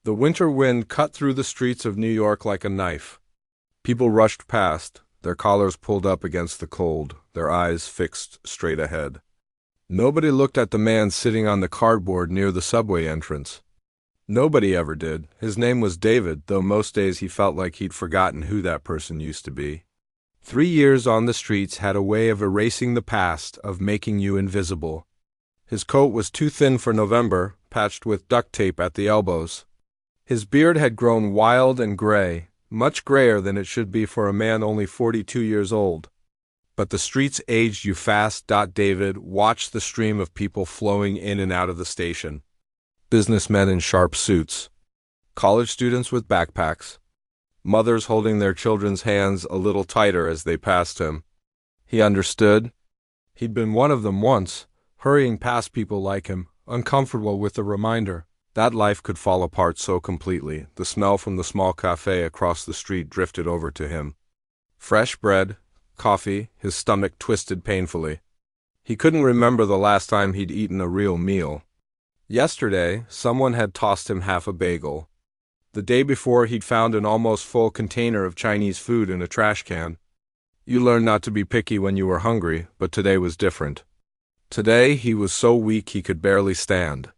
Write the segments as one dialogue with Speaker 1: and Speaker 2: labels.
Speaker 1: The winter wind cut through the streets of New York like a knife. People rushed past, their collars pulled up against the cold, their eyes fixed straight ahead. Nobody looked at the man sitting on the cardboard near the subway entrance. Nobody ever did. His name was David, though most days he felt like he'd forgotten who that person used to be. 3 years on the streets had a way of erasing the past, of making you invisible. His coat was too thin for November, patched with duct tape at the elbows. His beard had grown wild and gray, much grayer than it should be for a man only 42 years old. But the streets aged you fast. David watched the stream of people flowing in and out of the station. Businessmen in sharp suits, college students with backpacks, mothers holding their children's hands a little tighter as they passed him. He understood. He'd been one of them once, hurrying past people like him, uncomfortable with the reminder that life could fall apart so completely. The smell from the small cafe across the street drifted over to him. Fresh bread, coffee, his stomach twisted painfully. He couldn't remember the last time he'd eaten a real meal. Yesterday, someone had tossed him half a bagel. The day before, he'd found an almost full container of Chinese food in a trash can. You learn not to be picky when you were hungry, but today was different. Today, he was so weak he could barely stand.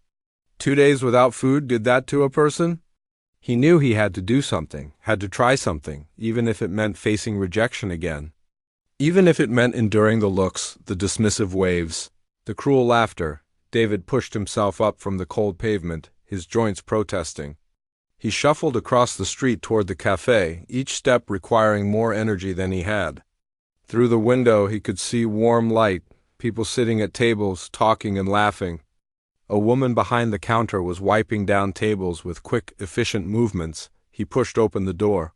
Speaker 1: 2 days without food did that to a person? He knew he had to do something, had to try something, even if it meant facing rejection again. Even if it meant enduring the looks, the dismissive waves, the cruel laughter. David pushed himself up from the cold pavement, his joints protesting. He shuffled across the street toward the cafe, each step requiring more energy than he had. Through the window he could see warm light, people sitting at tables, talking and laughing. A woman behind the counter was wiping down tables with quick, efficient movements. He pushed open the door.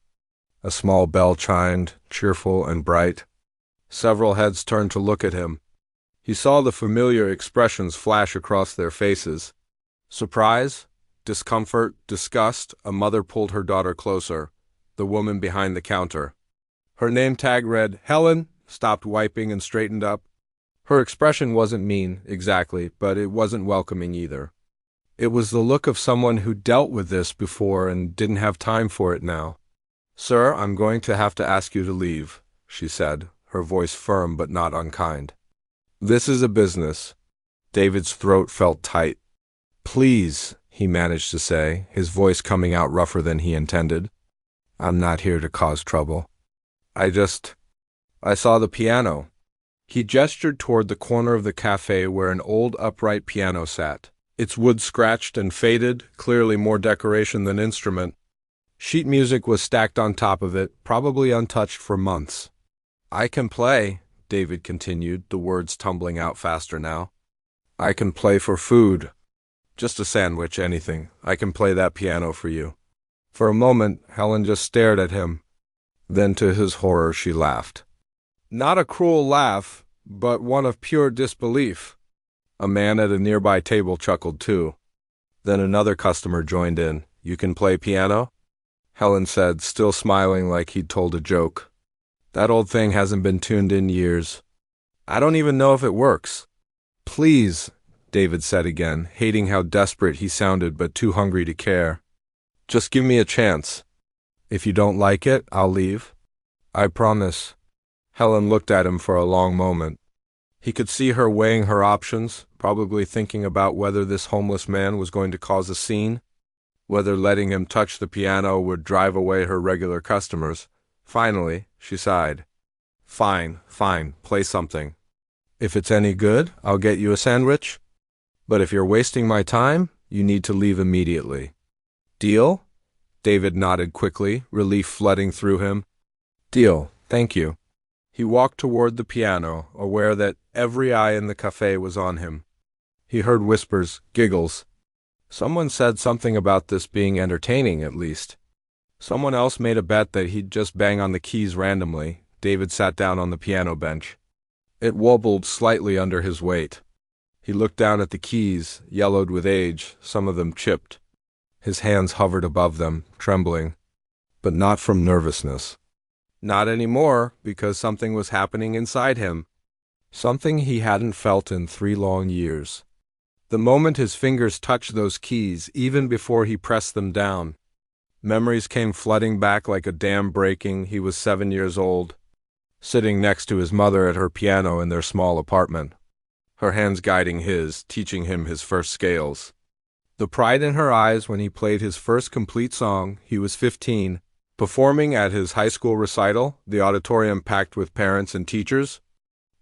Speaker 1: A small bell chimed, cheerful and bright. Several heads turned to look at him. He saw the familiar expressions flash across their faces. Surprise, discomfort, disgust. A mother pulled her daughter closer, the woman behind the counter. Her name tag read, Helen, stopped wiping and straightened up. Her expression wasn't mean, exactly, but it wasn't welcoming either. It was the look of someone who dealt with this before and didn't have time for it now. Sir, I'm going to have to ask you to leave, she said, her voice firm but not unkind. This is a business. David's throat felt tight. Please, he managed to say, his voice coming out rougher than he intended. I'm not here to cause trouble. I saw the piano. He gestured toward the corner of the cafe where an old upright piano sat, its wood scratched and faded, clearly more decoration than instrument. Sheet music was stacked on top of it, probably untouched for months. I can play, David continued, the words tumbling out faster now. I can play for food. Just a sandwich, anything. I can play that piano for you. For a moment, Helen just stared at him. Then to his horror, she laughed. Not a cruel laugh, but one of pure disbelief. A man at a nearby table chuckled too. Then another customer joined in. You can play piano? Helen said, still smiling like he'd told a joke. That old thing hasn't been tuned in years. I don't even know if it works. Please, David said again, hating how desperate he sounded but too hungry to care. Just give me a chance. If you don't like it, I'll leave. I promise. Helen looked at him for a long moment. He could see her weighing her options, probably thinking about whether this homeless man was going to cause a scene, whether letting him touch the piano would drive away her regular customers. Finally, she sighed. Fine, play something. If it's any good, I'll get you a sandwich. But if you're wasting my time, you need to leave immediately. Deal? David nodded quickly, relief flooding through him. Deal, thank you. He walked toward the piano, aware that every eye in the cafe was on him. He heard whispers, giggles. Someone said something about this being entertaining, at least. Someone else made a bet that he'd just bang on the keys randomly. David sat down on the piano bench. It wobbled slightly under his weight. He looked down at the keys, yellowed with age, some of them chipped. His hands hovered above them, trembling, but not from nervousness. Not anymore, because something was happening inside him. Something he hadn't felt in 3 long years. The moment his fingers touched those keys, even before he pressed them down, memories came flooding back like a dam breaking. He was 7 years old, sitting next to his mother at her piano in their small apartment, her hands guiding his, teaching him his first scales. The pride in her eyes when he played his first complete song. He was 15, performing at his high school recital, the auditorium packed with parents and teachers,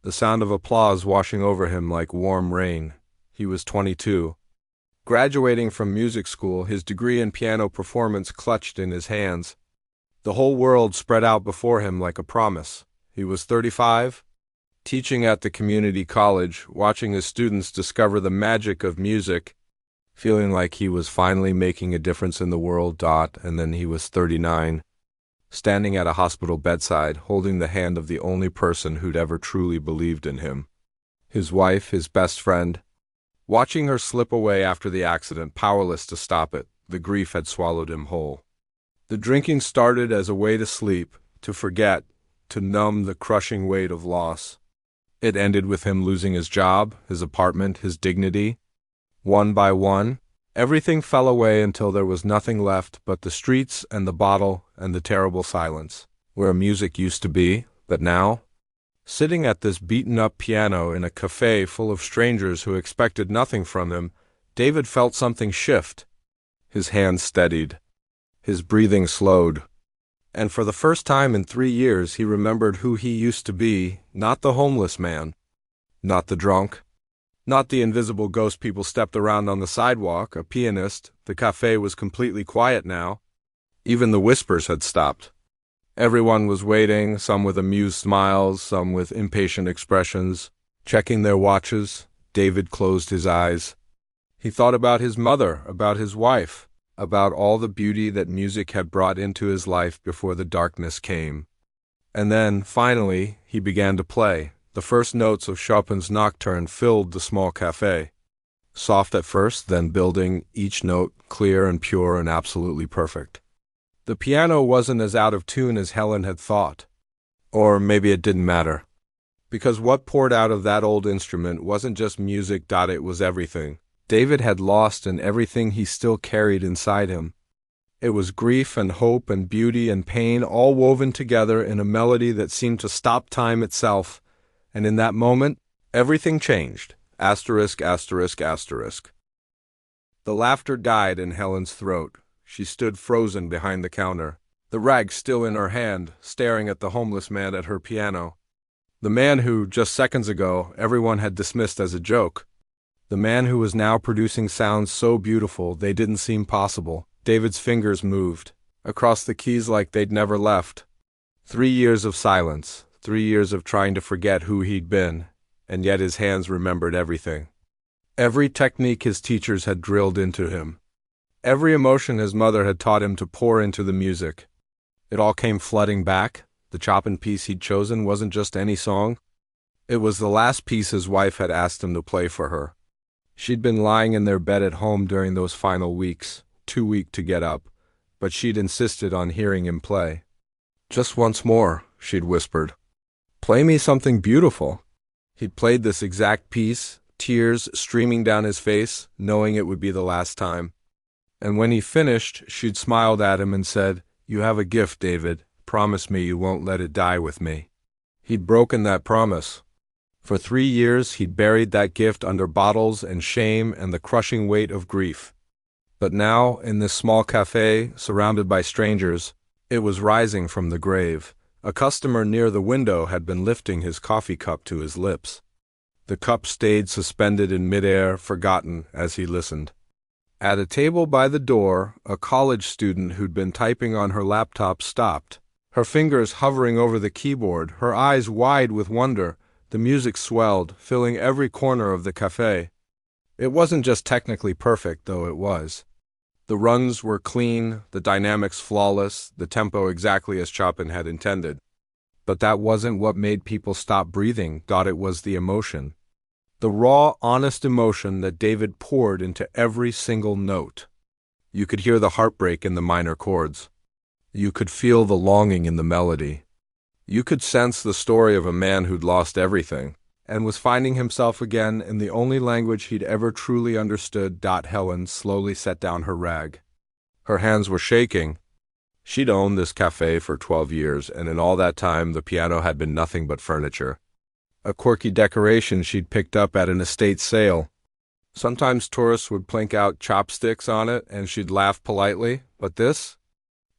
Speaker 1: the sound of applause washing over him like warm rain. He was 22. Graduating from music school, his degree in piano performance clutched in his hands. The whole world spread out before him like a promise. He was 35, teaching at the community college, watching his students discover the magic of music, feeling like he was finally making a difference in the world. And then he was 39, standing at a hospital bedside, holding the hand of the only person who'd ever truly believed in him, his wife, his best friend. Watching her slip away after the accident, powerless to stop it, the grief had swallowed him whole. The drinking started as a way to sleep, to forget, to numb the crushing weight of loss. It ended with him losing his job, his apartment, his dignity. One by one, everything fell away until there was nothing left but the streets and the bottle and the terrible silence, where music used to be, but now, sitting at this beaten-up piano in a cafe full of strangers who expected nothing from him, David felt something shift. His hands steadied. His breathing slowed. And for the first time in 3 years he remembered who he used to be, not the homeless man, not the drunk, not the invisible ghost people stepped around on the sidewalk, a pianist. The cafe was completely quiet now. Even the whispers had stopped. Everyone was waiting, some with amused smiles, some with impatient expressions, checking their watches. David closed his eyes. He thought about his mother, about his wife, about all the beauty that music had brought into his life before the darkness came. And then, finally, he began to play. The first notes of Chopin's Nocturne filled the small cafe. Soft at first, then building, each note clear and pure and absolutely perfect. The piano wasn't as out of tune as Helen had thought. Or maybe it didn't matter. Because what poured out of that old instrument wasn't just music. It was everything David had lost and everything he still carried inside him. It was grief and hope and beauty and pain all woven together in a melody that seemed to stop time itself. And in that moment, everything changed. Asterisk, asterisk, asterisk. The laughter died in Helen's throat. She stood frozen behind the counter, the rag still in her hand, staring at the homeless man at her piano. The man who, just seconds ago, everyone had dismissed as a joke. The man who was now producing sounds so beautiful they didn't seem possible. David's fingers moved, across the keys like they'd never left. 3 years of silence, 3 years of trying to forget who he'd been, and yet his hands remembered everything. Every technique his teachers had drilled into him. Every emotion his mother had taught him to pour into the music. It all came flooding back. The Chopin piece he'd chosen wasn't just any song. It was the last piece his wife had asked him to play for her. She'd been lying in their bed at home during those final weeks, too weak to get up, but she'd insisted on hearing him play. "Just once more," she'd whispered. "Play me something beautiful." He'd played this exact piece, tears streaming down his face, knowing it would be the last time. And when he finished, she'd smiled at him and said, "You have a gift, David. Promise me you won't let it die with me." He'd broken that promise. For 3 years, he'd buried that gift under bottles and shame and the crushing weight of grief. But now, in this small cafe, surrounded by strangers, it was rising from the grave. A customer near the window had been lifting his coffee cup to his lips. The cup stayed suspended in midair, forgotten, as he listened. At a table by the door, a college student who'd been typing on her laptop stopped, her fingers hovering over the keyboard, her eyes wide with wonder. The music swelled, filling every corner of the cafe. It wasn't just technically perfect, though it was. The runs were clean, the dynamics flawless, the tempo exactly as Chopin had intended. But that wasn't what made people stop breathing. It was the emotion. The raw, honest emotion that David poured into every single note. You could hear the heartbreak in the minor chords. You could feel the longing in the melody. You could sense the story of a man who'd lost everything, and was finding himself again in the only language he'd ever truly understood. Helen slowly set down her rag. Her hands were shaking. She'd owned this cafe for 12 years, and in all that time the piano had been nothing but furniture. A quirky decoration she'd picked up at an estate sale. Sometimes tourists would plink out chopsticks on it, and she'd laugh politely, but this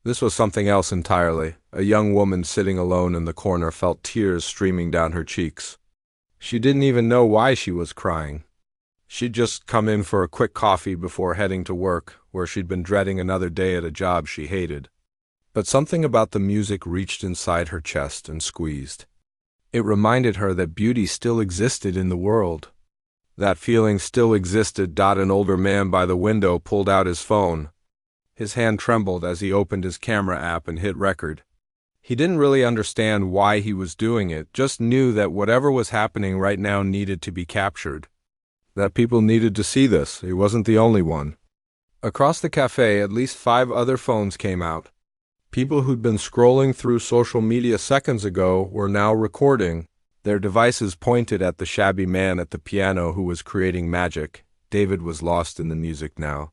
Speaker 1: was something else entirely. A young woman sitting alone in the corner felt tears streaming down her cheeks. She didn't even know why she was crying. She'd just come in for a quick coffee before heading to work, where she'd been dreading another day at a job she hated. But something about the music reached inside her chest and squeezed. It reminded her that beauty still existed in the world. That feeling still existed. An older man by the window pulled out his phone. His hand trembled as he opened his camera app and hit record. He didn't really understand why he was doing it, just knew that whatever was happening right now needed to be captured. That people needed to see this. He wasn't the only one. Across the cafe, at least 5 other phones came out. People who'd been scrolling through social media seconds ago were now recording, their devices pointed at the shabby man at the piano who was creating magic. David was lost in the music now.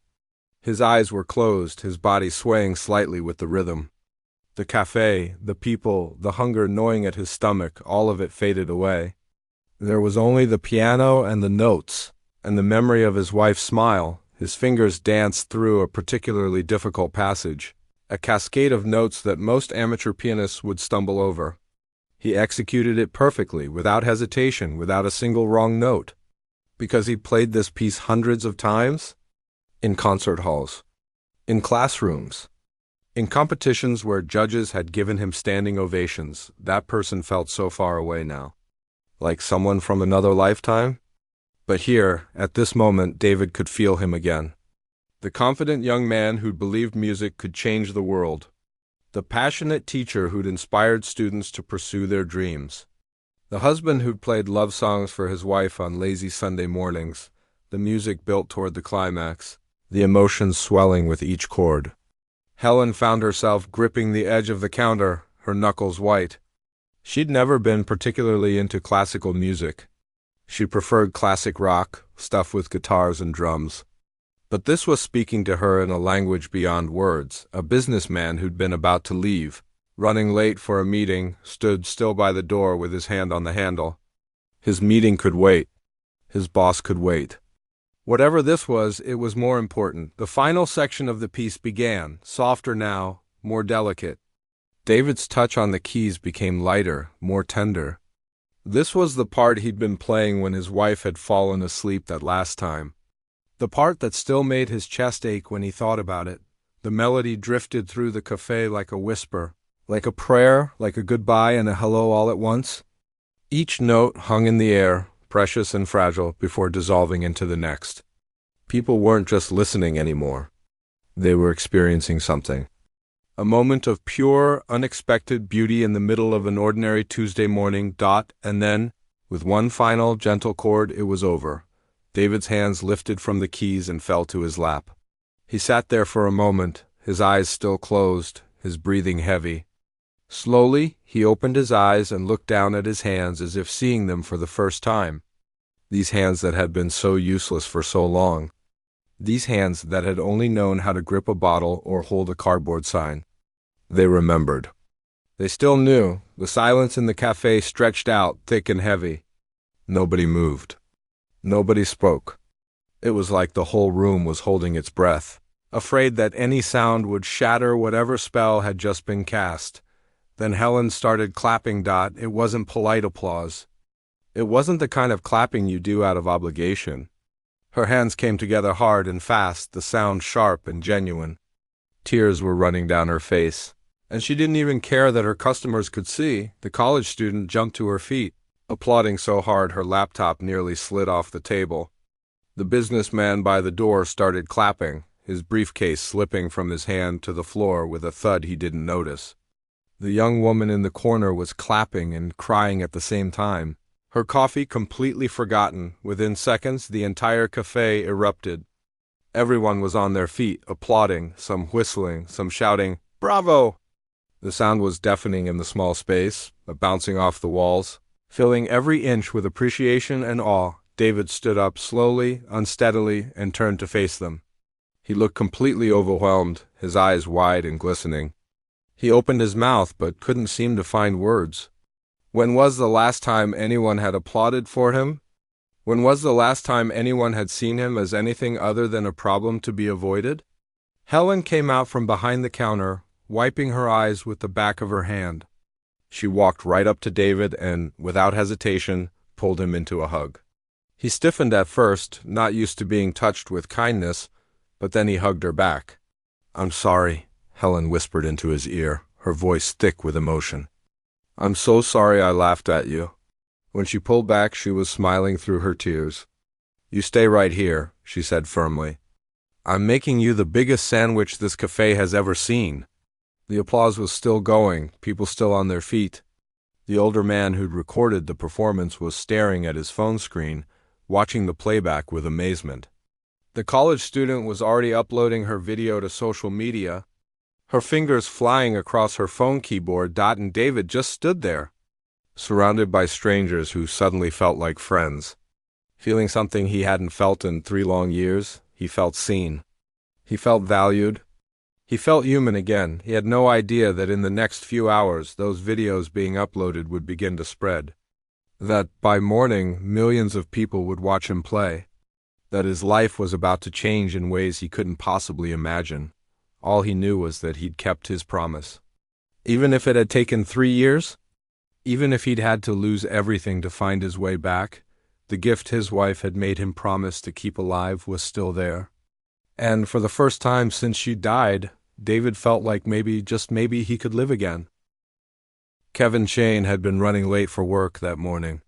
Speaker 1: His eyes were closed, his body swaying slightly with the rhythm. The cafe, the people, the hunger gnawing at his stomach, all of it faded away. There was only the piano and the notes, and the memory of his wife's smile. His fingers danced through a particularly difficult passage, a cascade of notes that most amateur pianists would stumble over. He executed it perfectly, without hesitation, without a single wrong note. Because he played this piece hundreds of times? In concert halls, in classrooms, in competitions where judges had given him standing ovations. That person felt so far away now. Like someone from another lifetime? But here, at this moment, David could feel him again. The confident young man who'd believed music could change the world. The passionate teacher who'd inspired students to pursue their dreams. The husband who'd played love songs for his wife on lazy Sunday mornings. The music built toward the climax, the emotions swelling with each chord. Helen found herself gripping the edge of the counter, her knuckles white. She'd never been particularly into classical music. She preferred classic rock, stuff with guitars and drums. But this was speaking to her in a language beyond words. A businessman who'd been about to leave, running late for a meeting, stood still by the door with his hand on the handle. His meeting could wait. His boss could wait. Whatever this was, it was more important. The final section of the piece began, softer now, more delicate. David's touch on the keys became lighter, more tender. This was the part he'd been playing when his wife had fallen asleep that last time. The part that still made his chest ache when he thought about it. The melody drifted through the cafe like a whisper, like a prayer, like a goodbye and a hello all at once. Each note hung in the air, precious and fragile, before dissolving into the next. People weren't just listening anymore. They were experiencing something. A moment of pure, unexpected beauty in the middle of an ordinary Tuesday morning. And then, with one final, gentle chord, it was over. David's hands lifted from the keys and fell to his lap. He sat there for a moment, his eyes still closed, his breathing heavy. Slowly, he opened his eyes and looked down at his hands as if seeing them for the first time. These hands that had been so useless for so long. These hands that had only known how to grip a bottle or hold a cardboard sign. They remembered. They still knew. The silence in the cafe stretched out, thick and heavy. Nobody moved. Nobody spoke. It was like the whole room was holding its breath, afraid that any sound would shatter whatever spell had just been cast. Then Helen started clapping. It wasn't polite applause. It wasn't the kind of clapping you do out of obligation. Her hands came together hard and fast, the sound sharp and genuine. Tears were running down her face, and she didn't even care that her customers could see. The college student jumped to her feet, applauding so hard her laptop nearly slid off the table. The businessman by the door started clapping, his briefcase slipping from his hand to the floor with a thud he didn't notice. The young woman in the corner was clapping and crying at the same time. Her coffee completely forgotten, within seconds the entire cafe erupted. Everyone was on their feet, applauding, some whistling, some shouting, "Bravo!" The sound was deafening in the small space, bouncing off the walls. Filling every inch with appreciation and awe, David stood up slowly, unsteadily, and turned to face them. He looked completely overwhelmed, his eyes wide and glistening. He opened his mouth but couldn't seem to find words. When was the last time anyone had applauded for him? When was the last time anyone had seen him as anything other than a problem to be avoided? Helen came out from behind the counter, wiping her eyes with the back of her hand. She walked right up to David and, without hesitation, pulled him into a hug. He stiffened at first, not used to being touched with kindness, but then he hugged her back. "I'm sorry," Helen whispered into his ear, her voice thick with emotion. "I'm so sorry I laughed at you." When she pulled back, she was smiling through her tears. "You stay right here," she said firmly. "I'm making you the biggest sandwich this cafe has ever seen." The applause was still going, people still on their feet. The older man who'd recorded the performance was staring at his phone screen, watching the playback with amazement. The college student was already uploading her video to social media, her fingers flying across her phone keyboard. And David just stood there, surrounded by strangers who suddenly felt like friends. Feeling something he hadn't felt in 3 long years, he felt seen. He felt valued. He felt human again. He had no idea that in the next few hours those videos being uploaded would begin to spread. That by morning millions of people would watch him play. That his life was about to change in ways he couldn't possibly imagine. All he knew was that he'd kept his promise. Even if it had taken 3 years? Even if he'd had to lose everything to find his way back, the gift his wife had made him promise to keep alive was still there. And for the first time since she died, David felt like maybe, just maybe, he could live again. Kevin Shane had been running late for work that morning.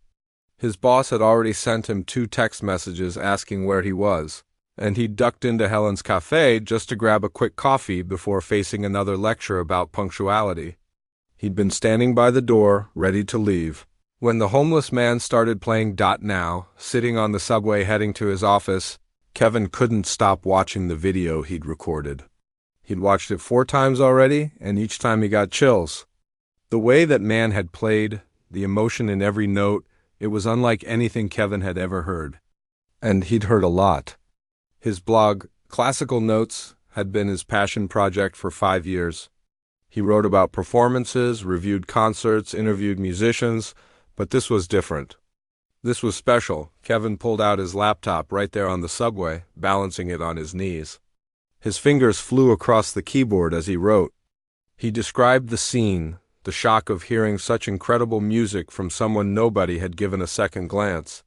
Speaker 1: His boss had already sent him 2 text messages asking where he was, and he ducked into Helen's cafe just to grab a quick coffee before facing another lecture about punctuality. He'd been standing by the door, ready to leave, when the homeless man started playing Now, sitting on the subway heading to his office. Kevin couldn't stop watching the video he'd recorded. He'd watched it 4 times already, and each time he got chills. The way that man had played, the emotion in every note, it was unlike anything Kevin had ever heard. And he'd heard a lot. His blog, Classical Notes, had been his passion project for 5 years. He wrote about performances, reviewed concerts, interviewed musicians, but this was different. This was special. Kevin pulled out his laptop right there on the subway, balancing it on his knees. His fingers flew across the keyboard as he wrote. He described the scene, the shock of hearing such incredible music from someone nobody had given a second glance.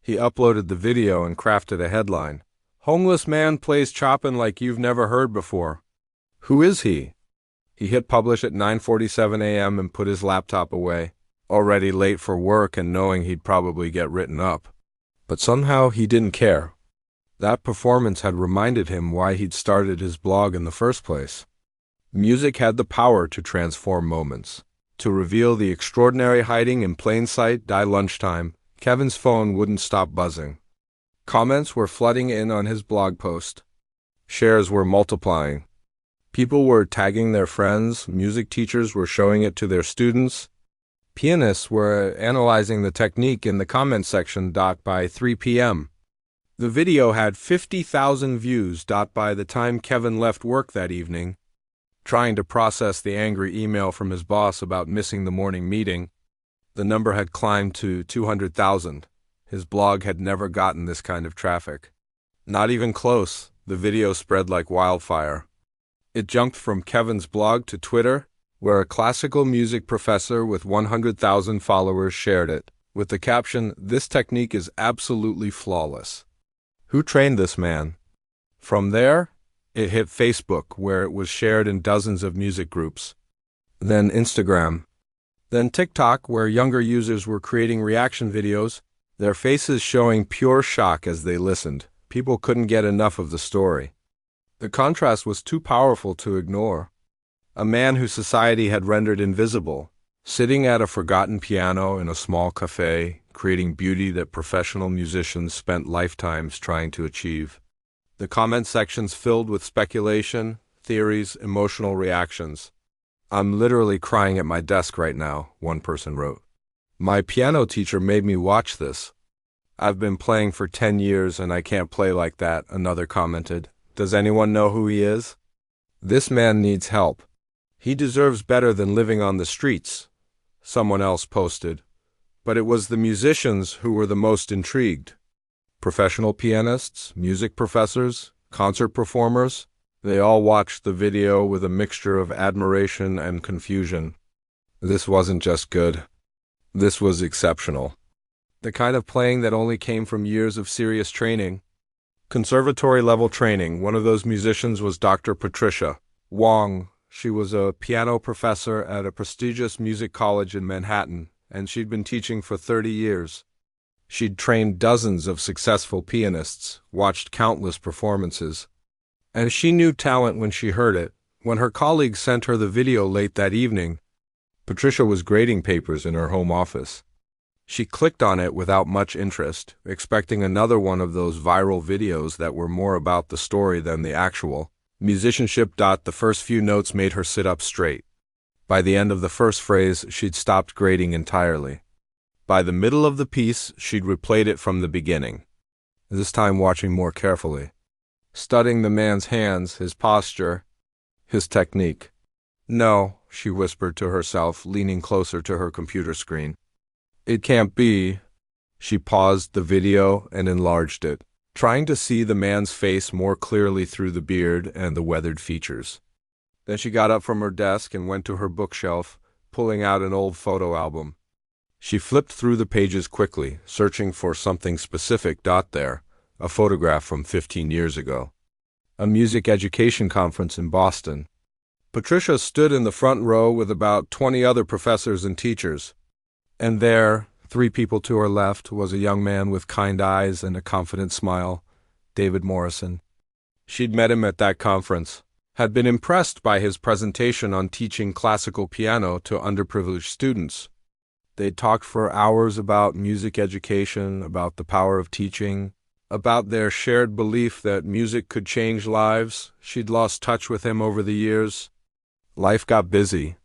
Speaker 1: He uploaded the video and crafted a headline. "Homeless man plays Chopin like you've never heard before. Who is he?" He hit publish at 9:47 a.m. and put his laptop away, already late for work and knowing he'd probably get written up. But somehow he didn't care. That performance had reminded him why he'd started his blog in the first place. Music had the power to transform moments, to reveal the extraordinary hiding in plain sight. By lunchtime, Kevin's phone wouldn't stop buzzing. Comments were flooding in on his blog post. Shares were multiplying. People were tagging their friends, music teachers were showing it to their students. Pianists were analyzing the technique in the comment section. By 3 p.m. The video had 50,000 views. By the time Kevin left work that evening, trying to process the angry email from his boss about missing the morning meeting, the number had climbed to 200,000. His blog had never gotten this kind of traffic. Not even close. The video spread like wildfire. It jumped from Kevin's blog to Twitter, where a classical music professor with 100,000 followers shared it, with the caption, "This technique is absolutely flawless. Who trained this man?" From there, it hit Facebook, where it was shared in dozens of music groups. Then Instagram. Then TikTok, where younger users were creating reaction videos, their faces showing pure shock as they listened. People couldn't get enough of the story. The contrast was too powerful to ignore. A man who society had rendered invisible, sitting at a forgotten piano in a small cafe, creating beauty that professional musicians spent lifetimes trying to achieve. The comment sections filled with speculation, theories, emotional reactions. "I'm literally crying at my desk right now," one person wrote. My piano teacher made me watch this. I've been playing for 10 years and I can't play like that, another commented. Does anyone know who he is? This man needs help. He deserves better than living on the streets, someone else posted. But it was the musicians who were the most intrigued. Professional pianists, music professors, concert performers, they all watched the video with a mixture of admiration and confusion. This wasn't just good. This was exceptional. The kind of playing that only came from years of serious training. Conservatory-level training. One of those musicians was Dr. Patricia Wong. She was a piano professor at a prestigious music college in Manhattan, and she'd been teaching for 30 years. She'd trained dozens of successful pianists, watched countless performances. And she knew talent when she heard it. When her colleagues sent her the video late that evening, Patricia was grading papers in her home office. She clicked on it without much interest, expecting another one of those viral videos that were more about the story than the actual musicianship. The first few notes made her sit up straight. By the end of the first phrase, she'd stopped grading entirely. By the middle of the piece, she'd replayed it from the beginning, this time watching more carefully, studying the man's hands, his posture, his technique. No, she whispered to herself, leaning closer to her computer screen. It can't be. She paused the video and enlarged it, trying to see the man's face more clearly through the beard and the weathered features. Then she got up from her desk and went to her bookshelf, pulling out an old photo album. She flipped through the pages quickly, searching for something specific. There, a photograph from 15 years ago. A music education conference in Boston. Patricia stood in the front row with about 20 other professors and teachers. And there, 3 people to her left, was a young man with kind eyes and a confident smile, David Morrison. She'd met him at that conference, had been impressed by his presentation on teaching classical piano to underprivileged students. They'd talked for hours about music education, about the power of teaching, about their shared belief that music could change lives. She'd lost touch with him over the years. Life got busy.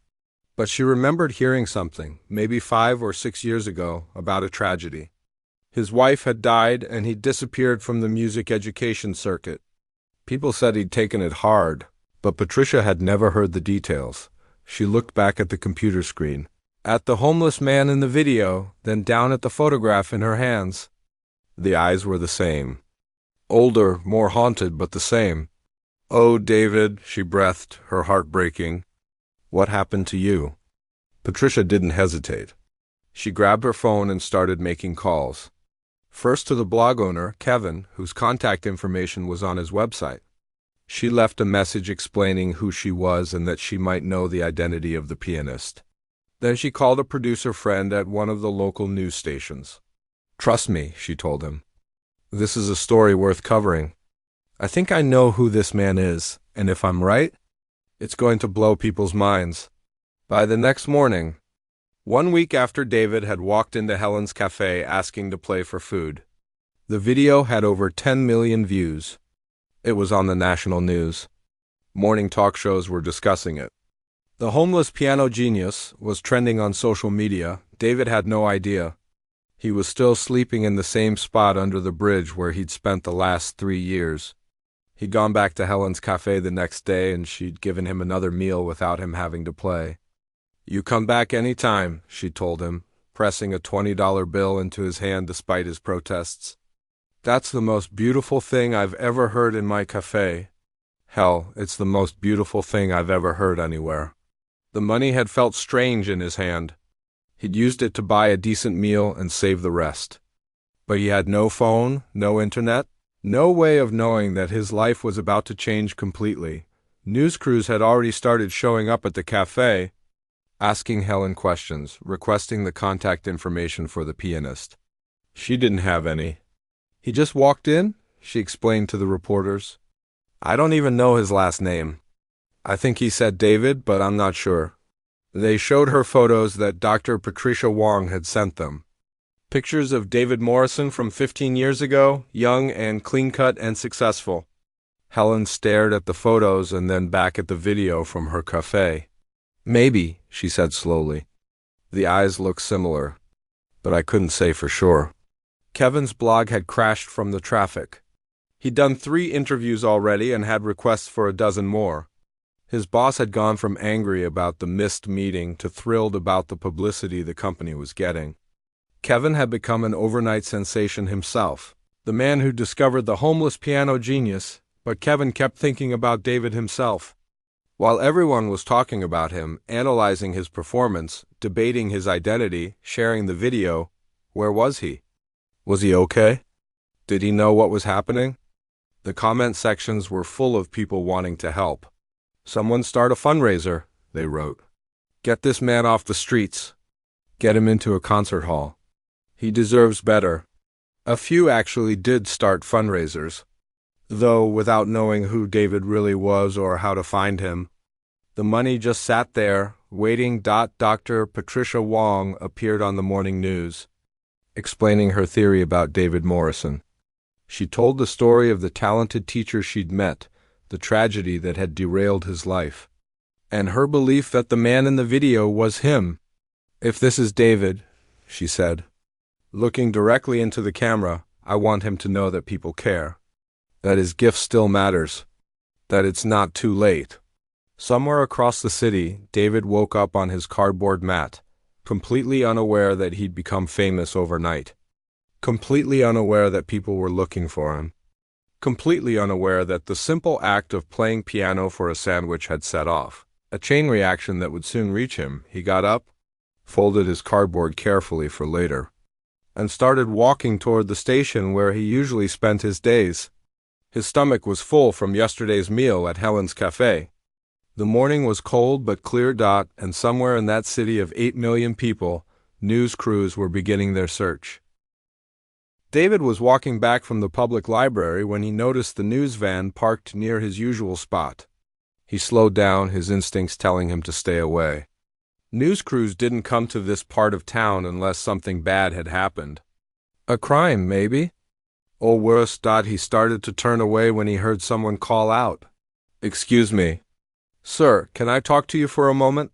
Speaker 1: But she remembered hearing something, maybe 5 or 6 years ago, about a tragedy. His wife had died and he'd disappeared from the music education circuit. People said he'd taken it hard, but Patricia had never heard the details. She looked back at the computer screen, at the homeless man in the video, then down at the photograph in her hands. The eyes were the same. Older, more haunted, but the same. "Oh, David," she breathed, her heart breaking. "What happened to you?" Patricia didn't hesitate. She grabbed her phone and started making calls. First to the blog owner, Kevin, whose contact information was on his website. She left a message explaining who she was and that she might know the identity of the pianist. Then she called a producer friend at one of the local news stations. "Trust me," she told him. "This is a story worth covering. I think I know who this man is, and if I'm right, it's going to blow people's minds." By the next morning, 1 week after David had walked into Helen's cafe asking to play for food, the video had over 10 million views. It was on the national news. Morning talk shows were discussing it. The homeless piano genius was trending on social media. David had no idea. He was still sleeping in the same spot under the bridge where he'd spent the last 3 years. He'd gone back to Helen's cafe the next day and she'd given him another meal without him having to play. "You come back any time," she told him, pressing a $20 bill into his hand despite his protests. "That's the most beautiful thing I've ever heard in my cafe. Hell, it's the most beautiful thing I've ever heard anywhere." The money had felt strange in his hand. He'd used it to buy a decent meal and save the rest. But he had no phone, no internet, no way of knowing that his life was about to change completely. News crews had already started showing up at the cafe, asking Helen questions, requesting the contact information for the pianist. She didn't have any. "He just walked in," she explained to the reporters. "I don't even know his last name. I think he said David, but I'm not sure." They showed her photos that Dr. Patricia Wong had sent them. Pictures of David Morrison from 15 years ago, young and clean-cut and successful. Helen stared at the photos and then back at the video from her cafe. "Maybe," she said slowly. The eyes looked similar. but I couldn't say for sure. Kevin's blog had crashed from the traffic. He'd done 3 interviews already and had requests for a dozen more. His boss had gone from angry about the missed meeting to thrilled about the publicity the company was getting. Kevin had become an overnight sensation himself, the man who discovered the homeless piano genius, but Kevin kept thinking about David himself. While everyone was talking about him, analyzing his performance, debating his identity, sharing the video, where was he? Was he okay? Did he know what was happening? The comment sections were full of people wanting to help. "Someone start a fundraiser," they wrote. "Get this man off the streets. Get him into a concert hall. He deserves better." A few actually did start fundraisers, though without knowing who David really was or how to find him. The money just sat there, waiting. Dr. Patricia Wong appeared on the morning news, explaining her theory about David Morrison. She told the story of the talented teacher she'd met, the tragedy that had derailed his life, and her belief that the man in the video was him. "If this is David," she said, looking directly into the camera, "I want him to know that people care, that his gift still matters, that it's not too late." Somewhere across the city, David woke up on his cardboard mat, completely unaware that he'd become famous overnight, completely unaware that people were looking for him, completely unaware that the simple act of playing piano for a sandwich had set off a chain reaction that would soon reach him. He got up, folded his cardboard carefully for later, and started walking toward the station where he usually spent his days. His stomach was full from yesterday's meal at Helen's Cafe. The morning was cold but clear. And somewhere in that city of 8 million people, news crews were beginning their search. David was walking back from the public library when he noticed the news van parked near his usual spot. He slowed down, his instincts telling him to stay away. News crews didn't come to this part of town unless something bad had happened. A crime, maybe? Or worse. He started to turn away when he heard someone call out, "Excuse me. Sir, can I talk to you for a moment?"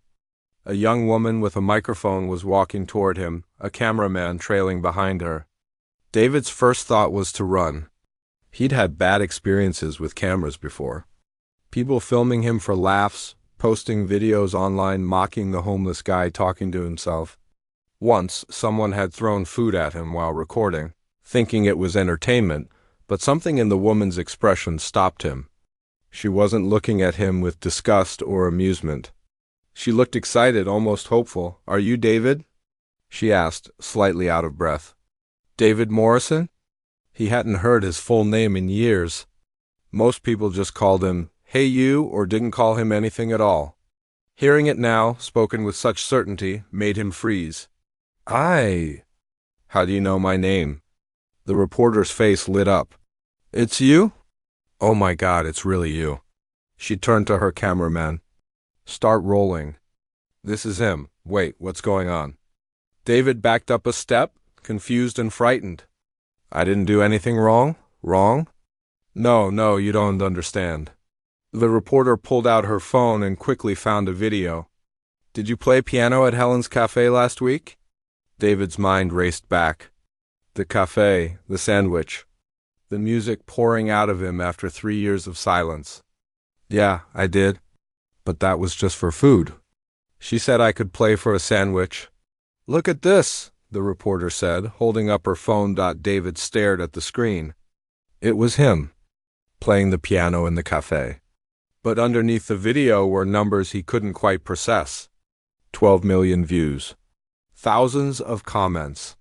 Speaker 1: A young woman with a microphone was walking toward him, a cameraman trailing behind her. David's first thought was to run. He'd had bad experiences with cameras before. People filming him for laughs, posting videos online mocking the homeless guy talking to himself. Once, someone had thrown food at him while recording, thinking it was entertainment, but something in the woman's expression stopped him. She wasn't looking at him with disgust or amusement. She looked excited, almost hopeful. "Are you David?" she asked, slightly out of breath. "David Morrison?" He hadn't heard his full name in years. Most people just called him, "Hey you," or didn't call him anything at all. Hearing it now, spoken with such certainty, made him freeze. "Aye. How do you know my name?" The reporter's face lit up. "It's you? Oh my God, it's really you." She turned to her cameraman. "Start rolling. This is him. Wait, what's going on?" David backed up a step, confused and frightened. "I didn't do anything wrong? Wrong? No, you don't understand." The reporter pulled out her phone and quickly found a video. "Did you play piano at Helen's Cafe last week?" David's mind raced back. The cafe, the sandwich, the music pouring out of him after 3 years of silence. "Yeah, I did. But that was just for food. She said I could play for a sandwich." "Look at this," the reporter said, holding up her phone. David stared at the screen. It was him, playing the piano in the cafe. But underneath the video were numbers he couldn't quite process. 12 million views. Thousands of comments.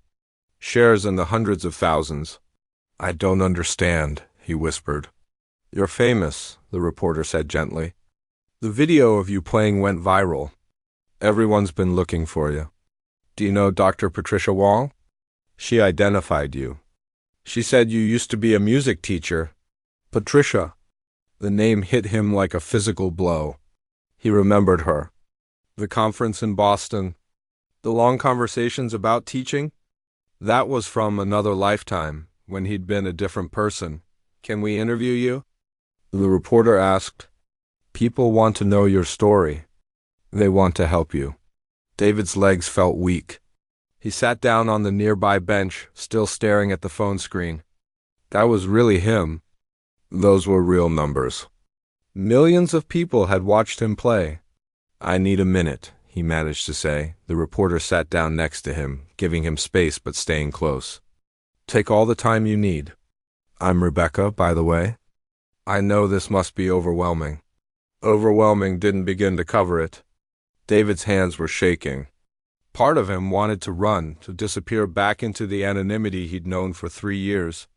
Speaker 1: Shares in the hundreds of thousands. "I don't understand," he whispered. "You're famous," the reporter said gently. "The video of you playing went viral. Everyone's been looking for you. Do you know Dr. Patricia Wong? She identified you. She said you used to be a music teacher." Patricia. The name hit him like a physical blow. He remembered her. The conference in Boston. The long conversations about teaching. That was from another lifetime, when he'd been a different person. "Can we interview you?" The reporter asked. "People want to know your story. They want to help you." David's legs felt weak. He sat down on the nearby bench, still staring at the phone screen. That was really him. Those were real numbers. Millions of people had watched him play. "I need a minute," he managed to say. The reporter sat down next to him, giving him space but staying close. "Take all the time you need. I'm Rebecca, by the way. I know this must be overwhelming." Overwhelming didn't begin to cover it. David's hands were shaking. Part of him wanted to run, to disappear back into the anonymity he'd known for 3 years.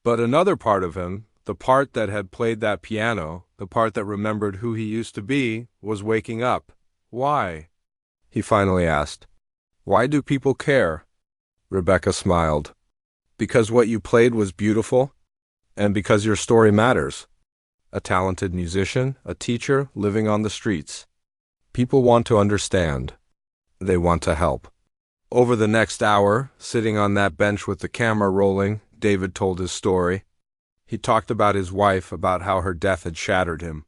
Speaker 1: But another part of him, the part that had played that piano, the part that remembered who he used to be, was waking up. "Why?" he finally asked. "Why do people care?" Rebecca smiled. "Because what you played was beautiful, and because your story matters. A talented musician, a teacher, living on the streets. People want to understand. They want to help." Over the next hour, sitting on that bench with the camera rolling, David told his story. He talked about his wife, about how her death had shattered him,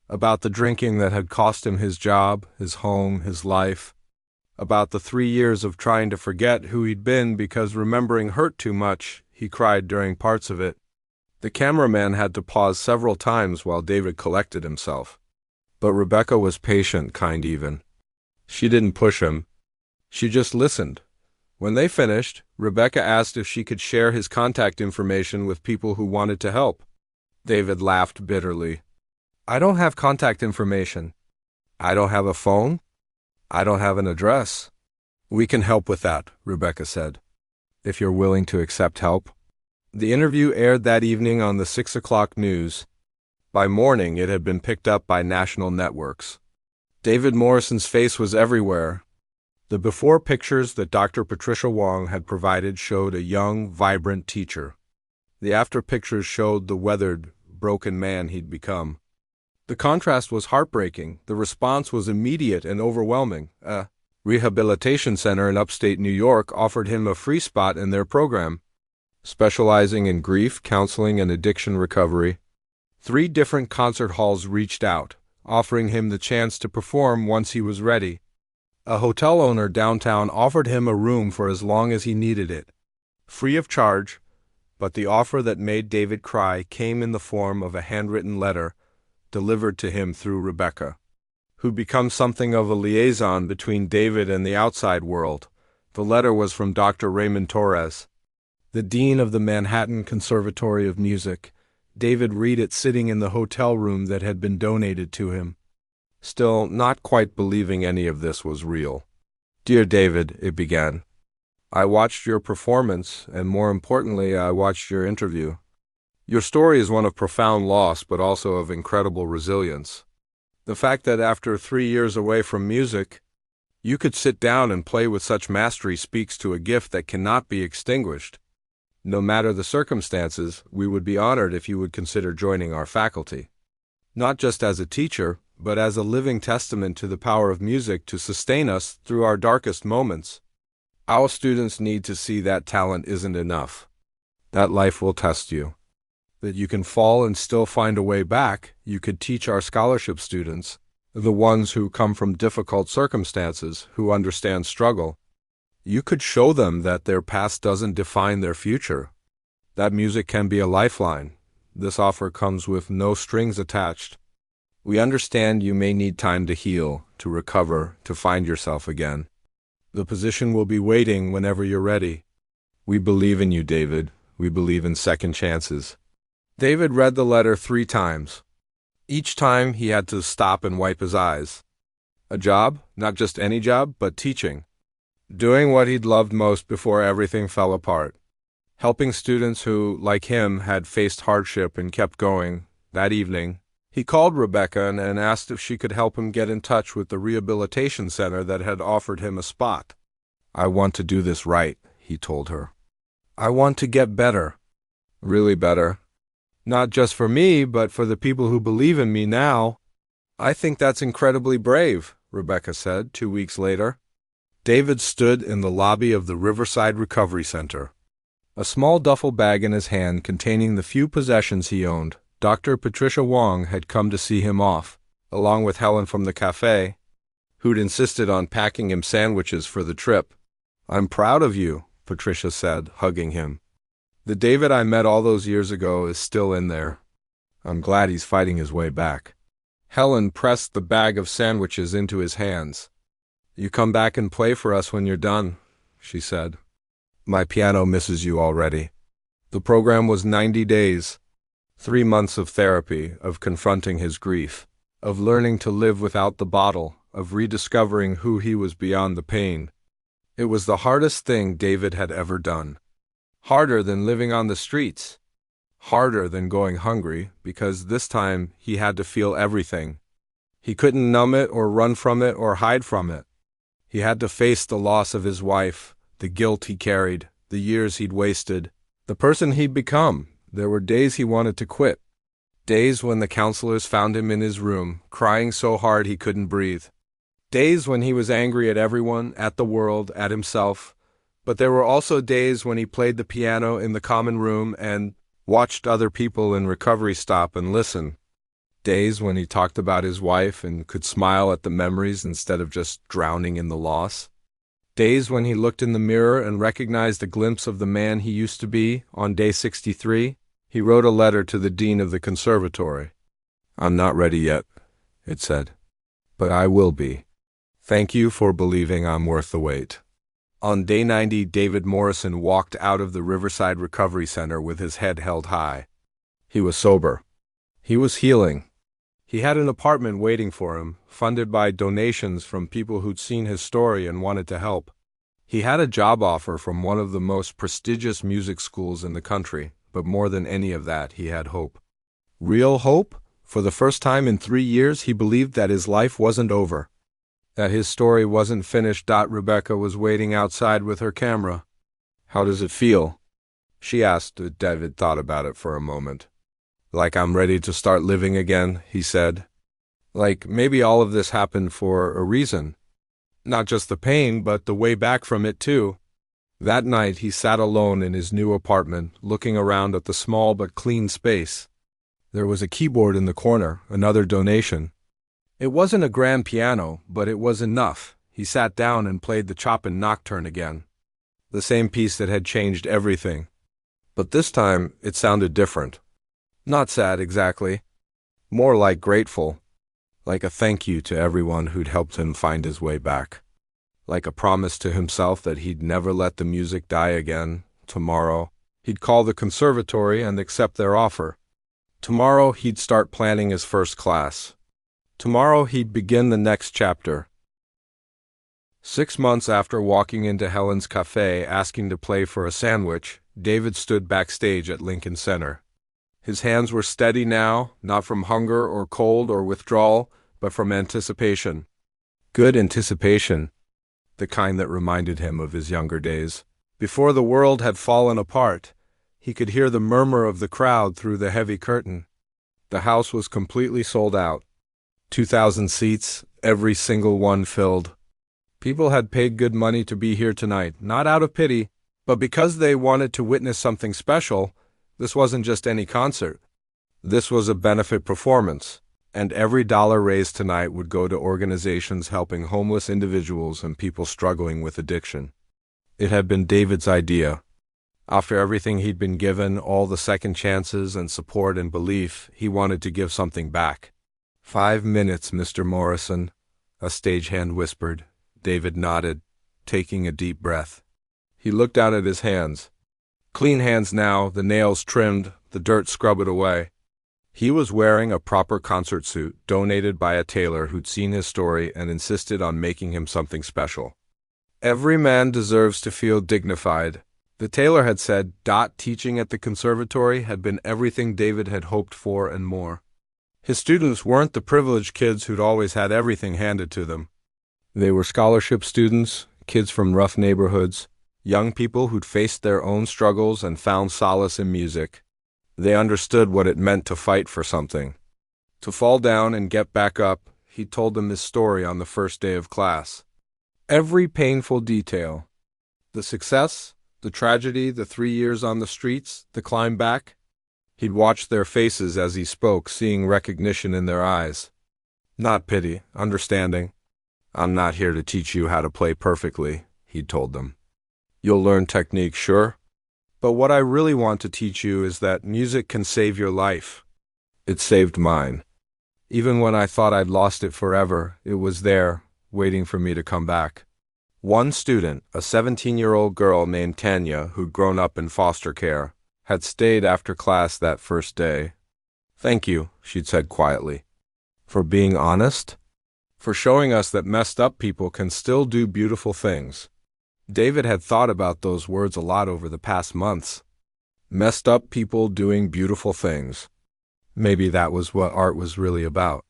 Speaker 1: about the drinking that had cost him his job, his home, his life, about the 3 years of trying to forget who he'd been because remembering hurt too much. He cried during parts of it. The cameraman had to pause several times while David collected himself. But Rebecca was patient, kind even. She didn't push him. She just listened. When they finished, Rebecca asked if she could share his contact information with people who wanted to help. David laughed bitterly. "I don't have contact information. I don't have a phone. I don't have an address." "We can help with that," Rebecca said, "if you're willing to accept help." The interview aired that evening on the 6 o'clock news. By morning, it had been picked up by national networks. David Morrison's face was everywhere. The before pictures that Dr. Patricia Wong had provided showed a young, vibrant teacher. The after pictures showed the weathered, broken man he'd become. The contrast was heartbreaking. The response was immediate and overwhelming. A rehabilitation center in upstate New York offered him a free spot in their program, specializing in grief, counseling, and addiction recovery. 3 different concert halls reached out, offering him the chance to perform once he was ready. A hotel owner downtown offered him a room for as long as he needed it, free of charge, but the offer that made David cry came in the form of a handwritten letter delivered to him through Rebecca, who'd become something of a liaison between David and the outside world. The letter was from Dr. Raymond Torres, the dean of the Manhattan Conservatory of Music. David read it sitting in the hotel room that had been donated to him, still not quite believing any of this was real. "Dear David," it began, "I watched your performance, and more importantly, I watched your interview. Your story is one of profound loss, but also of incredible resilience. The fact that after 3 years away from music, you could sit down and play with such mastery speaks to a gift that cannot be extinguished. No matter the circumstances, we would be honored if you would consider joining our faculty. Not just as a teacher, but as a living testament to the power of music to sustain us through our darkest moments. Our students need to see that talent isn't enough, that life will test you, that you can fall and still find a way back. You could teach our scholarship students, the ones who come from difficult circumstances, who understand struggle. You could show them that their past doesn't define their future, that music can be a lifeline. This offer comes with no strings attached. We understand you may need time to heal, to recover, to find yourself again. The position will be waiting whenever you're ready. We believe in you, David. We believe in second chances." David read the letter 3 times. Each time he had to stop and wipe his eyes. A job, not just any job, but teaching. Doing what he'd loved most before everything fell apart. Helping students who, like him, had faced hardship and kept going. That evening, he called Rebecca and asked if she could help him get in touch with the rehabilitation center that had offered him a spot. "I want to do this right," he told her. "I want to get better. Really better. Not just for me, but for the people who believe in me now." "I think that's incredibly brave," Rebecca said 2 weeks later. David stood in the lobby of the Riverside Recovery Center, a small duffel bag in his hand containing the few possessions he owned. Dr. Patricia Wong had come to see him off, along with Helen from the cafe, who'd insisted on packing him sandwiches for the trip. I'm proud of you, Patricia said, hugging him. The David I met all those years ago is still in there. I'm glad he's fighting his way back. Helen pressed the bag of sandwiches into his hands. You come back and play for us when you're done, she said. My piano misses you already. The program was 90 days. 3 months of therapy, of confronting his grief, of learning to live without the bottle, of rediscovering who he was beyond the pain. It was the hardest thing David had ever done. Harder than living on the streets. Harder than going hungry, because this time he had to feel everything. He couldn't numb it or run from it or hide from it. He had to face the loss of his wife, the guilt he carried, the years he'd wasted, the person he'd become. There were days he wanted to quit. Days when the counselors found him in his room, crying so hard he couldn't breathe. Days when he was angry at everyone, at the world, at himself. But there were also days when he played the piano in the common room and watched other people in recovery stop and listen. Days when he talked about his wife and could smile at the memories instead of just drowning in the loss. Days when he looked in the mirror and recognized a glimpse of the man he used to be. On day 63, he wrote a letter to the dean of the conservatory. I'm not ready yet, it said, but I will be. Thank you for believing I'm worth the wait. On day 90, David Morrison walked out of the Riverside Recovery Center with his head held high. He was sober. He was healing. He had an apartment waiting for him, funded by donations from people who'd seen his story and wanted to help. He had a job offer from one of the most prestigious music schools in the country, but more than any of that, he had hope. Real hope? For the first time in 3 years, he believed that his life wasn't over. That his story wasn't finished. Rebecca was waiting outside with her camera. How does it feel? She asked. David thought about it for a moment. Like I'm ready to start living again, he said. Like maybe all of this happened for a reason. Not just the pain, but the way back from it too. That night he sat alone in his new apartment, looking around at the small but clean space. There was a keyboard in the corner, another donation. It wasn't a grand piano, but it was enough. He sat down and played the Chopin Nocturne again. The same piece that had changed everything. But this time it sounded different. Not sad exactly. More like grateful. Like a thank you to everyone who'd helped him find his way back. Like a promise to himself that he'd never let the music die again. Tomorrow, he'd call the conservatory and accept their offer. Tomorrow, he'd start planning his first class. Tomorrow, he'd begin the next chapter. 6 months after walking into Helen's cafe asking to play for a sandwich, David stood backstage at Lincoln Center. His hands were steady now, not from hunger or cold or withdrawal, but from anticipation. Good anticipation. The kind that reminded him of his younger days. Before the world had fallen apart, he could hear the murmur of the crowd through the heavy curtain. The house was completely sold out. 2,000 seats, every single one filled. People had paid good money to be here tonight, not out of pity, but because they wanted to witness something special. This wasn't just any concert. This was a benefit performance, and every dollar raised tonight would go to organizations helping homeless individuals and people struggling with addiction. It had been David's idea. After everything he'd been given, all the second chances and support and belief, he wanted to give something back. 5 minutes, Mr. Morrison, a stagehand whispered. David nodded, taking a deep breath. He looked down at his hands. Clean hands now, the nails trimmed, the dirt scrubbed away. He was wearing a proper concert suit, donated by a tailor who'd seen his story and insisted on making him something special. Every man deserves to feel dignified, the tailor had said. Teaching at the conservatory had been everything David had hoped for and more. His students weren't the privileged kids who'd always had everything handed to them. They were scholarship students, kids from rough neighborhoods, young people who'd faced their own struggles and found solace in music. They understood what it meant to fight for something. To fall down and get back up. He told them his story on the first day of class. Every painful detail. The success, the tragedy, the 3 years on the streets, the climb back. He'd watched their faces as he spoke, seeing recognition in their eyes. Not pity, understanding. I'm not here to teach you how to play perfectly, he'd told them. You'll learn technique, sure. But what I really want to teach you is that music can save your life. It saved mine. Even when I thought I'd lost it forever, it was there, waiting for me to come back. One student, a 17-year-old girl named Tanya, who'd grown up in foster care, had stayed after class that first day. "Thank you," she'd said quietly. "For being honest? For showing us that messed up people can still do beautiful things." David had thought about those words a lot over the past months. Messed up people doing beautiful things. Maybe that was what art was really about.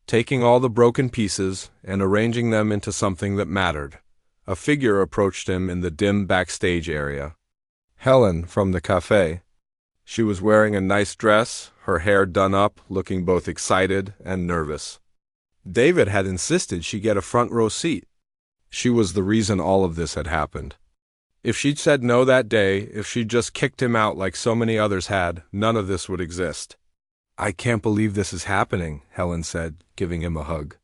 Speaker 1: Taking all the broken pieces and arranging them into something that mattered. A figure approached him in the dim backstage area. Helen from the cafe. She was wearing a nice dress, her hair done up, looking both excited and nervous. David had insisted she get a front row seat. She was the reason all of this had happened. If she'd said no that day, if she'd just kicked him out like so many others had, none of this would exist. "I can't believe this is happening," Helen said, giving him a hug.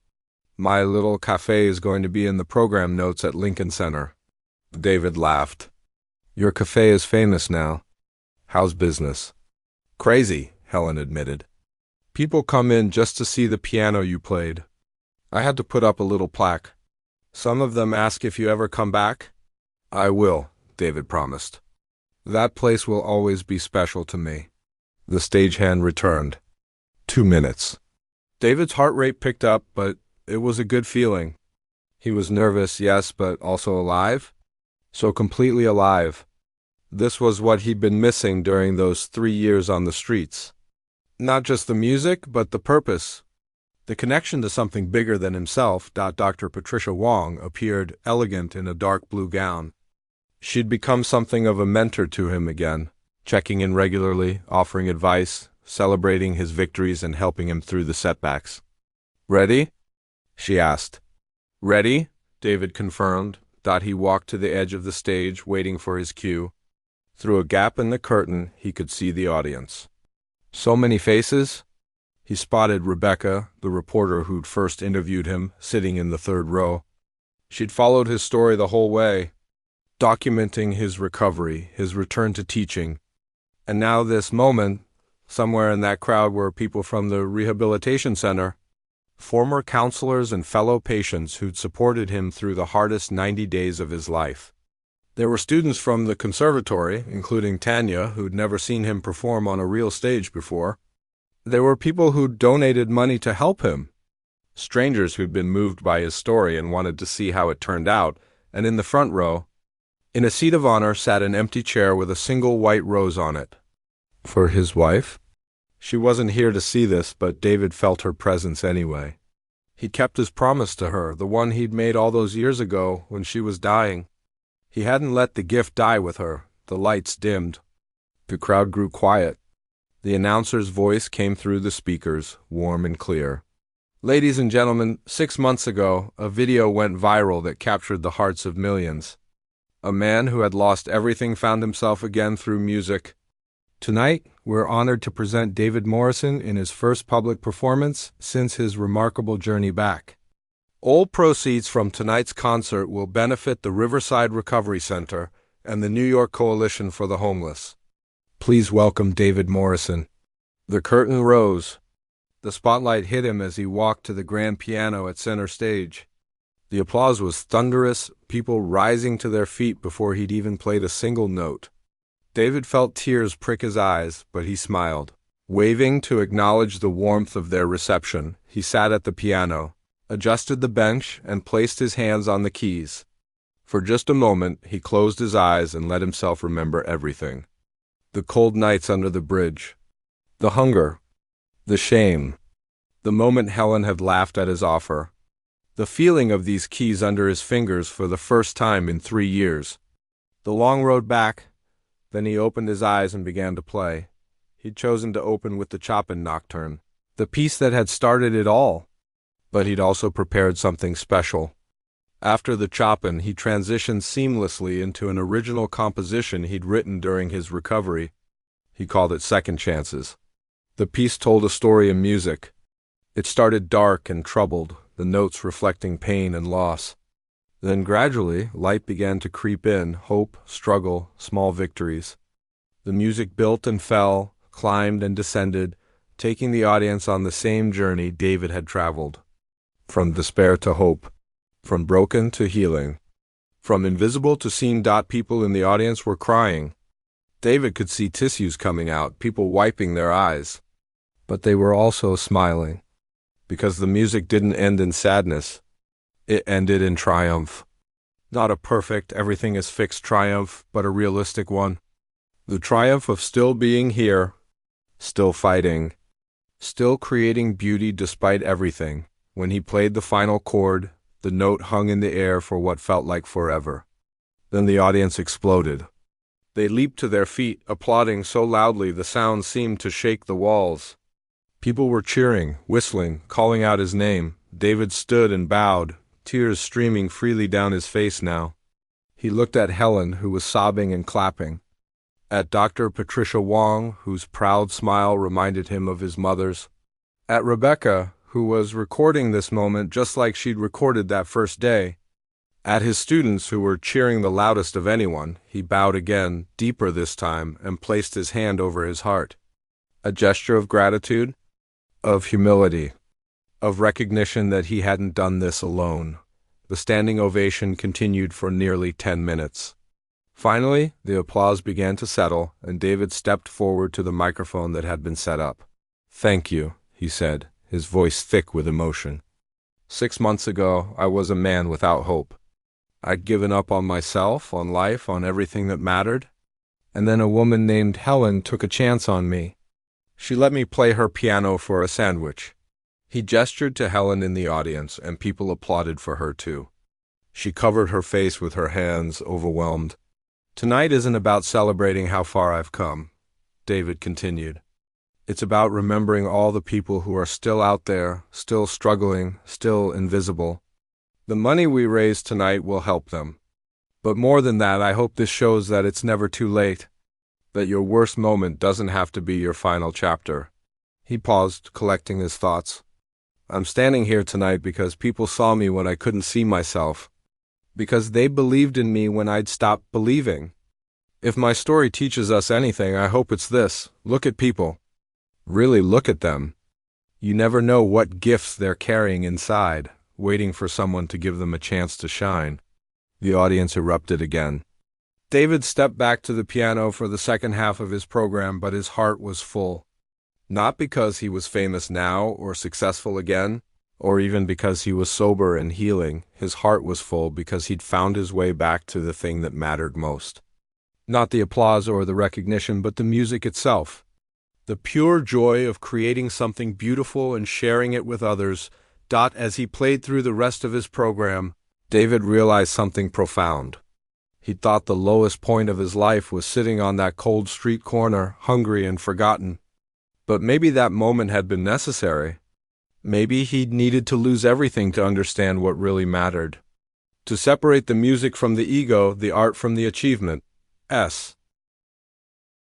Speaker 1: "My little cafe is going to be in the program notes at Lincoln Center." David laughed. "Your cafe is famous now. How's business?" "Crazy," Helen admitted. "People come in just to see the piano you played. I had to put up a little plaque. Some of them ask if you ever come back." "I will," David promised. "That place will always be special to me." The stagehand returned. 2 minutes. David's heart rate picked up, but it was a good feeling. He was nervous, yes, but also alive. So completely alive. This was what he'd been missing during those 3 years on the streets. Not just the music, but the purpose. The connection to something bigger than himself. Dr. Patricia Wong appeared elegant in a dark blue gown. She'd become something of a mentor to him again, checking in regularly, offering advice, celebrating his victories and helping him through the setbacks. "Ready?" she asked. "Ready?" David confirmed. He walked to the edge of the stage, waiting for his cue. Through a gap in the curtain, he could see the audience. So many faces. He spotted Rebecca, the reporter who'd first interviewed him, sitting in the third row. She'd followed his story the whole way, documenting his recovery, his return to teaching. And now this moment, somewhere in that crowd were people from the rehabilitation center, former counselors and fellow patients who'd supported him through the hardest 90 days of his life. There were students from the conservatory, including Tanya, who'd never seen him perform on a real stage before. There were people who'd donated money to help him, strangers who'd been moved by his story and wanted to see how it turned out, and in the front row, in a seat of honor, sat an empty chair with a single white rose on it. For his wife? She wasn't here to see this, but David felt her presence anyway. He'd kept his promise to her, the one he'd made all those years ago when she was dying. He hadn't let the gift die with her. The lights dimmed. The crowd grew quiet. The announcer's voice came through the speakers, warm and clear. "Ladies and gentlemen, 6 months ago, a video went viral that captured the hearts of millions. A man who had lost everything found himself again through music. Tonight, we're honored to present David Morrison in his first public performance since his remarkable journey back. All proceeds from tonight's concert will benefit the Riverside Recovery Center and the New York Coalition for the Homeless. Please welcome David Morrison." The curtain rose. The spotlight hit him as he walked to the grand piano at center stage. The applause was thunderous, people rising to their feet before he'd even played a single note. David felt tears prick his eyes, but he smiled. Waving to acknowledge the warmth of their reception, he sat at the piano, adjusted the bench, and placed his hands on the keys. For just a moment, he closed his eyes and let himself remember everything. The cold nights under the bridge. The hunger. The shame. The moment Helen had laughed at his offer. The feeling of these keys under his fingers for the first time in 3 years. The long road back. Then he opened his eyes and began to play. He'd chosen to open with the Chopin Nocturne, the piece that had started it all. But he'd also prepared something special. After the Chopin, he transitioned seamlessly into an original composition he'd written during his recovery. He called it Second Chances. The piece told a story in music. It started dark and troubled, the notes reflecting pain and loss. Then gradually, light began to creep in, hope, struggle, small victories. The music built and fell, climbed and descended, taking the audience on the same journey David had traveled. From despair to hope, from broken to healing, from invisible to seen. People in the audience were crying. David could see tissues coming out, people wiping their eyes. But they were also smiling, because the music didn't end in sadness. It ended in triumph. Not a perfect, everything is fixed triumph, but a realistic one. The triumph of still being here, still fighting, still creating beauty despite everything. When he played the final chord, the note hung in the air for what felt like forever. Then the audience exploded. They leaped to their feet, applauding so loudly the sound seemed to shake the walls. People were cheering, whistling, calling out his name. David stood and bowed, tears streaming freely down his face now. He looked at Helen, who was sobbing and clapping. At Dr. Patricia Wong, whose proud smile reminded him of his mother's. At Rebecca, who was recording this moment just like she'd recorded that first day. At his students, who were cheering the loudest of anyone. He bowed again, deeper this time, and placed his hand over his heart. A gesture of gratitude, of humility, of recognition that he hadn't done this alone. The standing ovation continued for nearly 10 minutes. Finally, the applause began to settle, and David stepped forward to the microphone that had been set up. "Thank you," he said, his voice thick with emotion. 6 months ago, I was a man without hope. I'd given up on myself, on life, on everything that mattered. And then a woman named Helen took a chance on me. She let me play her piano for a sandwich. He gestured to Helen in the audience, and people applauded for her too. She covered her face with her hands, overwhelmed. "Tonight isn't about celebrating how far I've come," David continued. "It's about remembering all the people who are still out there, still struggling, still invisible. The money we raise tonight will help them. But more than that, I hope this shows that it's never too late, that your worst moment doesn't have to be your final chapter." He paused, collecting his thoughts. "I'm standing here tonight because people saw me when I couldn't see myself, because they believed in me when I'd stopped believing. If my story teaches us anything, I hope it's this: look at people. Really look at them. You never know what gifts they're carrying inside, waiting for someone to give them a chance to shine." The audience erupted again. David stepped back to the piano for the second half of his program, but his heart was full. Not because he was famous now or successful again, or even because he was sober and healing. His heart was full because he'd found his way back to the thing that mattered most. Not the applause or the recognition, but the music itself. The pure joy of creating something beautiful and sharing it with others. As he played through the rest of his program, David realized something profound. He thought the lowest point of his life was sitting on that cold street corner, hungry and forgotten. But maybe that moment had been necessary. Maybe he'd needed to lose everything to understand what really mattered. To separate the music from the ego, the art from the achievement.